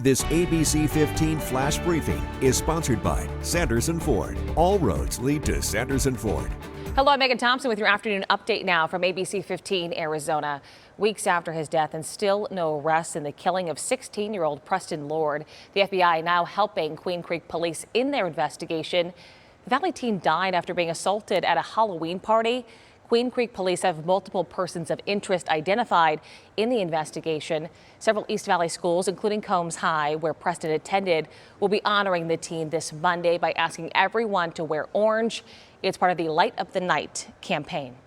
This ABC15 Flash Briefing is sponsored by Sanderson Ford. All roads lead to Sanderson Ford. Hello, I'm Megan Thompson with your afternoon update now from ABC15 Arizona. Weeks after his death and still no arrests in the killing of 16-year-old Preston Lord. The FBI now helping Queen Creek police in their investigation. The Valley teen died after being assaulted at a Halloween party. Queen Creek police have multiple persons of interest identified in the investigation. Several East Valley schools, including Combs High, where Preston attended, will be honoring the teen this Monday by asking everyone to wear orange. It's part of the Light Up the Night campaign.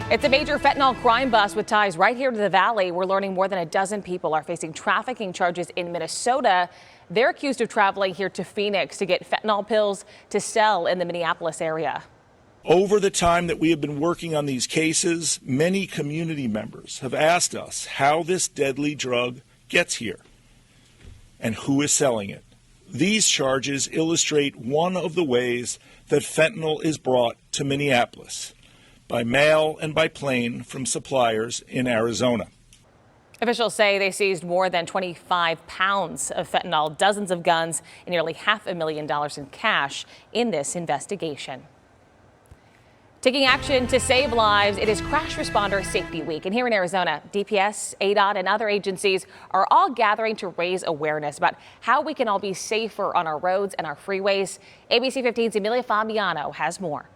It's a major fentanyl crime bust with ties right here to the Valley. We're learning more than a dozen people are facing trafficking charges in Minnesota. They're accused of traveling here to Phoenix to get fentanyl pills to sell in the Minneapolis area. Over the time that we have been working on these cases, many community members have asked us how this deadly drug gets here and who is selling it. These charges illustrate one of the ways that fentanyl is brought to Minneapolis, by mail and by plane from suppliers in Arizona. Officials say they seized more than 25 pounds of fentanyl, dozens of guns, and nearly $500,000 in cash in this investigation. Taking action to save lives, it is Crash Responder Safety Week. And here in Arizona, DPS, ADOT, and other agencies are all gathering to raise awareness about how we can all be safer on our roads and our freeways. ABC 15's Amelia Fabiano has more.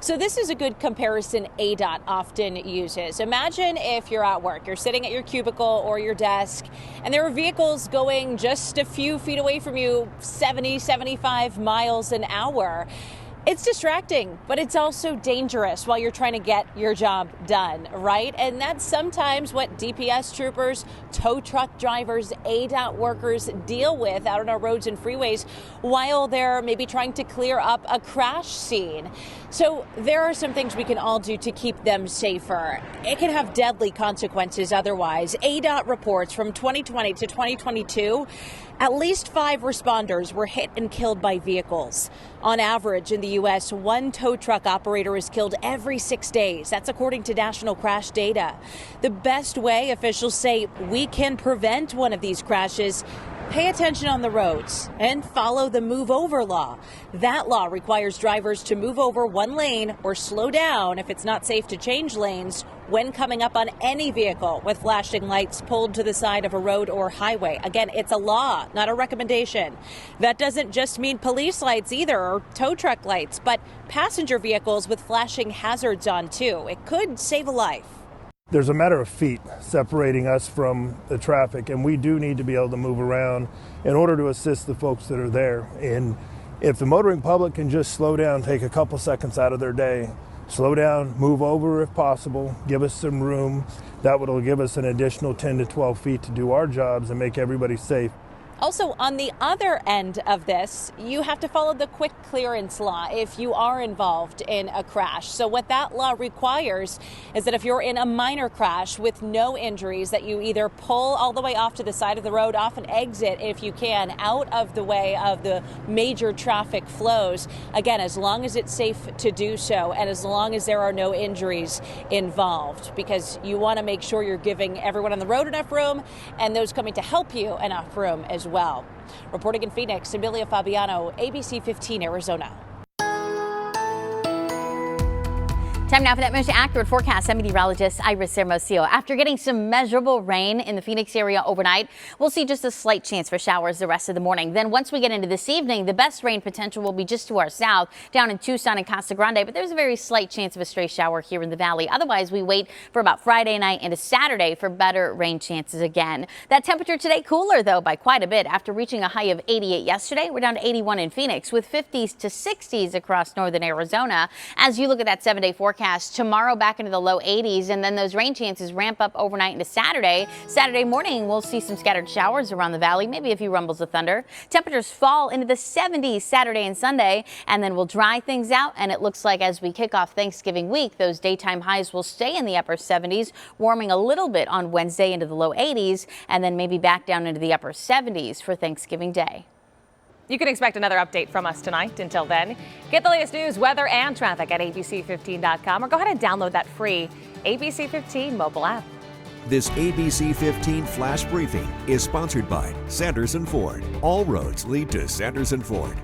So this is a good comparison ADOT often uses. Imagine if you're at work, you're sitting at your cubicle or your desk, and there are vehicles going just a few feet away from you, 70, 75 miles an hour. It's distracting, but it's also dangerous while you're trying to get your job done, right? And that's sometimes what DPS troopers, tow truck drivers, ADOT workers deal with out on our roads and freeways while they're maybe trying to clear up a crash scene. So there are some things we can all do to keep them safer. It can have deadly consequences otherwise. ADOT reports from 2020 to 2022, at least 5 responders were hit and killed by vehicles. On average, in the U.S., 1 tow truck operator is killed every 6 days. That's according to national crash data. The best way, officials say, we can prevent one of these crashes: pay attention on the roads and follow the move over law. That law requires drivers to move over one lane or slow down if it's not safe to change lanes when coming up on any vehicle with flashing lights pulled to the side of a road or highway. Again, it's a law, not a recommendation. That doesn't just mean police lights either, or tow truck lights, but passenger vehicles with flashing hazards on too. It could save a life. There's a matter of feet separating us from the traffic, and we do need to be able to move around in order to assist the folks that are there. And if the motoring public can just slow down, take a couple seconds out of their day, slow down, move over if possible, give us some room, that will give us an additional 10 to 12 feet to do our jobs and make everybody safe. Also, on the other end of this, you have to follow the quick clearance law if you are involved in a crash. So what that law requires is that if you're in a minor crash with no injuries, that you either pull all the way off to the side of the road, off an exit if you can, out of the way of the major traffic flows. Again, as long as it's safe to do so and as long as there are no injuries involved, because you want to make sure you're giving everyone on the road enough room and those coming to help you enough room as well. Reporting in Phoenix, Amelia Fabiano, ABC 15 Arizona. Time now for that most accurate forecast. I'm meteorologist Iris Hermosillo. After getting some measurable rain in the Phoenix area overnight, we'll see just a slight chance for showers the rest of the morning. Then once we get into this evening, the best rain potential will be just to our south, down in Tucson and Casa Grande, but there's a very slight chance of a stray shower here in the valley. Otherwise, we wait for about Friday night into Saturday for better rain chances again. That temperature today cooler, though, by quite a bit. After reaching a high of 88 yesterday, we're down to 81 in Phoenix with 50s to 60s across northern Arizona. As you look at that 7-day forecast, tomorrow back into the low 80s, and then those rain chances ramp up overnight into Saturday. Saturday morning, we'll see some scattered showers around the valley, maybe a few rumbles of thunder. Temperatures fall into the 70s Saturday and Sunday, and then we'll dry things out. And it looks like as we kick off Thanksgiving week, those daytime highs will stay in the upper 70s, warming a little bit on Wednesday into the low 80s, and then maybe back down into the upper 70s for Thanksgiving Day. You can expect another update from us tonight. Until then, get the latest news, weather, and traffic at abc15.com, or go ahead and download that free ABC 15 mobile app. This ABC15 Flash Briefing is sponsored by Sanderson Ford. All roads lead to Sanderson Ford.